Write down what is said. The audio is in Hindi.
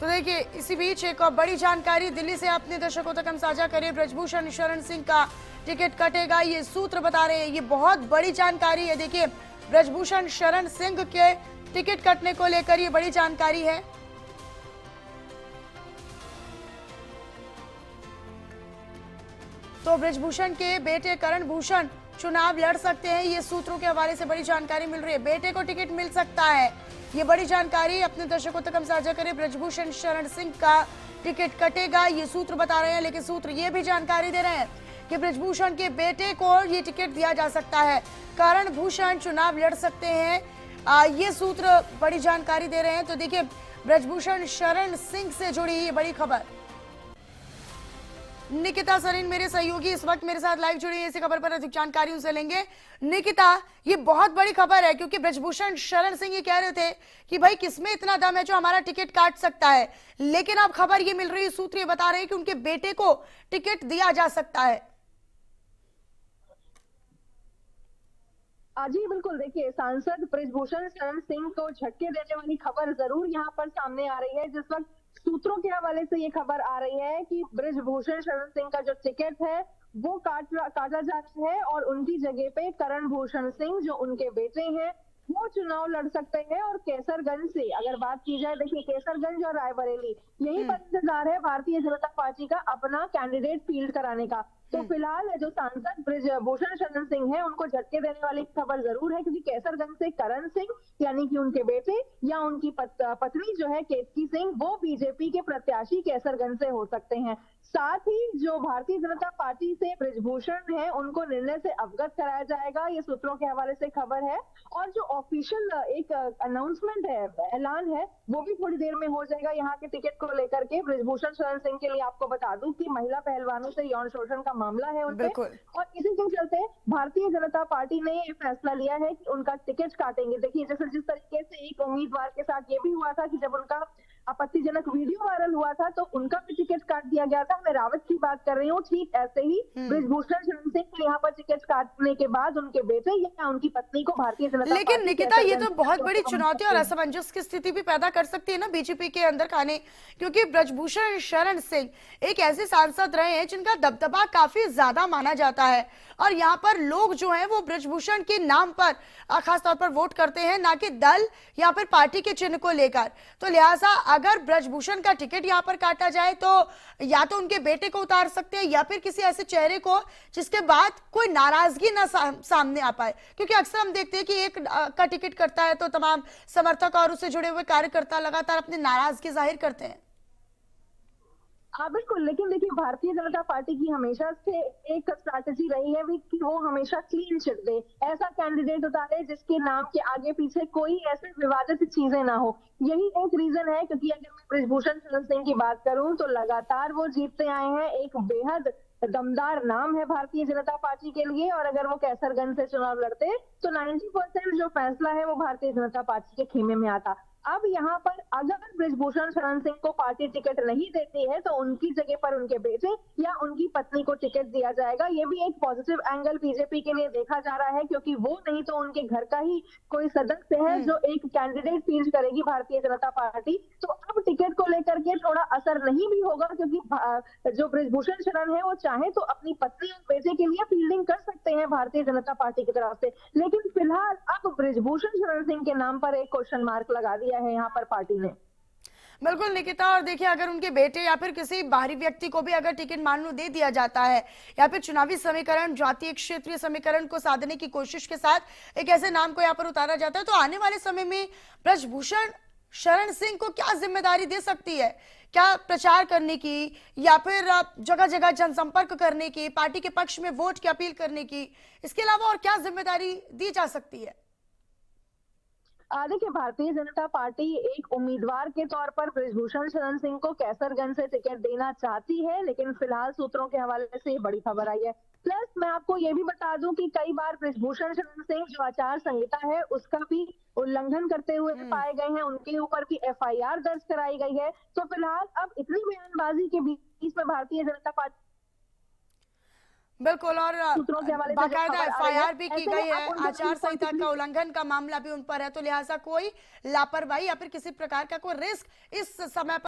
तो देखिए इसी बीच एक और बड़ी जानकारी दिल्ली से अपने दर्शकों तक हम साझा करें। ब्रजभूषण शरण सिंह का टिकट कटेगा, ये सूत्र बता रहे हैं। ये बहुत बड़ी जानकारी है। देखिए ब्रजभूषण शरण सिंह के टिकट कटने को लेकर ये बड़ी जानकारी है। तो ब्रजभूषण के बेटे करण भूषण चुनाव लड़ सकते हैं, ये सूत्रों के हवाले से बड़ी जानकारी मिल रही है। बेटे को टिकट मिल सकता है, ये बड़ी जानकारी अपने दर्शकों तक हम साझा करें। ब्रजभूषण शरण सिंह का टिकट कटेगा, ये सूत्र बता रहे हैं। लेकिन सूत्र ये भी जानकारी दे रहे हैं कि ब्रजभूषण के बेटे को ये टिकट दिया जा सकता है, करण भूषण चुनाव लड़ सकते हैं, ये सूत्र बड़ी जानकारी दे रहे हैं। तो देखिए ब्रजभूषण शरण सिंह से जुड़ी ये बड़ी खबर। निकिता सरीन मेरे सहयोगी इस वक्त मेरे साथ लाइव जुड़ी है, इसी खबर पर अधिक जानकारी उनसे लेंगे। निकिता, ये बहुत बड़ी खबर है क्योंकि ब्रजभूषण शरण सिंह ये कह रहे थे कि भाई किसमें इतना दम है जो हमारा टिकट काट सकता है, लेकिन अब खबर ये मिल रही है, सूत्र ये बता रहे हैं कि उनके बेटे को टिकट दिया जा सकता है। जी बिल्कुल, देखिए सांसद ब्रजभूषण शरण सिंह को झटके देने वाली खबर जरूर यहाँ पर सामने आ रही है। जिस वक्त सूत्रों के हवाले से ये खबर आ रही है कि ब्रजभूषण शरण सिंह का जो टिकट है वो काटा जा रहा है और उनकी जगह पे करण भूषण सिंह जो उनके बेटे हैं वो चुनाव लड़ सकते हैं। और केसरगंज से अगर बात की जाए, देखिए केसरगंज और रायबरेली यही पर इंतजार है भारतीय जनता पार्टी का अपना कैंडिडेट फील्ड कराने का। तो फिलहाल जो सांसद ब्रजभूषण शरण सिंह है उनको झटके देने वाली खबर जरूर है, क्योंकि केसरगंज से करण सिंह यानी कि उनके बेटे या उनकी पत्नी जो है केतकी सिंह वो बीजेपी के प्रत्याशी केसरगंज से हो सकते हैं। साथ ही जो भारतीय जनता पार्टी से ब्रजभूषण है उनको निर्णय से अवगत कराया जाएगा, ये सूत्रों के हवाले से खबर है। और जो ऑफिशियल एक अनाउंसमेंट है, ऐलान है, वो भी थोड़ी देर में हो जाएगा यहाँ के टिकट को लेकर के। ब्रजभूषण शरण सिंह के लिए आपको बता दूं कि महिला पहलवानों से यौन शोषण का मामला है उनपे, और इसी के चलते भारतीय जनता पार्टी ने ये फैसला लिया है कि उनका टिकट काटेंगे। देखिए जैसे जिस तरीके से एक उम्मीदवार के साथ ये भी हुआ था कि जब उनका आपत्तिजनक वीडियो वायरल हुआ था तो उनका भी टिकट काट दिया गया था, मैं रावत की बात कर रही हूँ, ठीक ऐसे ही ब्रजभूषण शरण सिंह के यहाँ पर टिकट काटने के बाद उनके बेटे या उनकी पत्नी को भारतीय जनता लेकिन निकिता ये तो बहुत बड़ी चुनौती और असमंजस की स्थिति भी पैदा कर सकती है ना बीजेपी के अंदर खाने, क्योंकि ब्रजभूषण शरण सिंह एक ऐसे सांसद रहे हैं जिनका दबदबा काफी ज्यादा माना जाता है और यहाँ पर लोग जो हैं वो ब्रजभूषण के नाम पर खासतौर पर वोट करते हैं, ना कि दल या फिर पार्टी के चिन्ह को लेकर। तो लिहाजा अगर ब्रजभूषण का टिकट यहाँ पर काटा जाए तो या तो उनके बेटे को उतार सकते हैं या फिर किसी ऐसे चेहरे को जिसके बाद कोई नाराजगी ना सामने आ पाए, क्योंकि अक्सर हम देखते हैं कि एक का टिकट करता है तो तमाम समर्थक और उससे जुड़े हुए कार्यकर्ता लगातार अपनी नाराजगी जाहिर करते हैं। हाँ बिल्कुल, लेकिन देखिए भारतीय जनता पार्टी की हमेशा से एक स्ट्रैटेजी रही है कि वो हमेशा क्लीन चिट दे, ऐसा कैंडिडेट उतारे जिसके नाम के आगे पीछे कोई ऐसे विवादित चीजें ना हो। यही एक रीजन है, क्योंकि अगर मैं ब्रजभूषण शरण सिंह की बात करूं तो लगातार वो जीतते आए हैं, एक बेहद दमदार नाम है भारतीय जनता पार्टी के लिए। और अगर वो कैसरगंज से चुनाव लड़ते तो 90% जो फैसला है वो भारतीय जनता पार्टी के खेमे में आता। अब यहाँ पर अगर ब्रजभूषण शरण सिंह को पार्टी टिकट नहीं देती है तो उनकी जगह पर उनके बेटे या उनकी पत्नी को टिकट दिया जाएगा। ये भी एक पॉजिटिव एंगल बीजेपी के लिए देखा जा रहा है, क्योंकि वो नहीं तो उनके घर का ही कोई सदस्य है जो एक कैंडिडेट फील्ड करेगी भारतीय जनता पार्टी। तो अब टिकट को लेकर के थोड़ा असर नहीं भी होगा, क्योंकि जो ब्रजभूषण शरण है वो चाहे तो अपनी पत्नी और बेटे के लिए फील्डिंग कर सकते हैं भारतीय जनता पार्टी की तरफ से। लेकिन फिलहाल अब ब्रजभूषण शरण सिंह के नाम पर एक क्वेश्चन मार्क लगा दिया है यहाँ पर पार्टी ने। बिल्कुल निकिता, और देखिए अगर उनके बेटे या फिर किसी बाहरी व्यक्ति को भी अगर टिकट मान लो दे दिया जाता है या फिर चुनावी समीकरण जातीय क्षेत्रीय समीकरण को साधने की कोशिश के साथ एक ऐसे नाम को यहाँ पर उतारा जाता है, तो आने वाले समय में ब्रजभूषण शरण सिंह को क्या जिम्मेदारी दे सकती है? क्या प्रचार करने की या फिर जगह जगह जनसंपर्क करने की, पार्टी के पक्ष में वोट की अपील करने की, इसके अलावा और क्या जिम्मेदारी दी जा सकती है? देखिए भारतीय जनता पार्टी एक उम्मीदवार के तौर पर ब्रजभूषण शरण सिंह को कैसरगंज से टिकट देना चाहती है, लेकिन फिलहाल सूत्रों के हवाले से बड़ी खबर आई है। प्लस मैं आपको ये भी बता दूं कि कई बार ब्रजभूषण शरण सिंह जो आचार संहिता है उसका भी उल्लंघन करते हुए पाए गए हैं, उनके ऊपर भी एफआईआर दर्ज कराई गई है। तो फिलहाल अब इतनी बयानबाजी के बीच में भारतीय जनता पार्टी बिल्कुल, और बाकायदा एफआईआर भी की गई है, आचार संहिता का उल्लंघन का मामला भी उन पर है, तो लिहाजा कोई लापरवाही या फिर किसी प्रकार का कोई रिस्क इस समय पर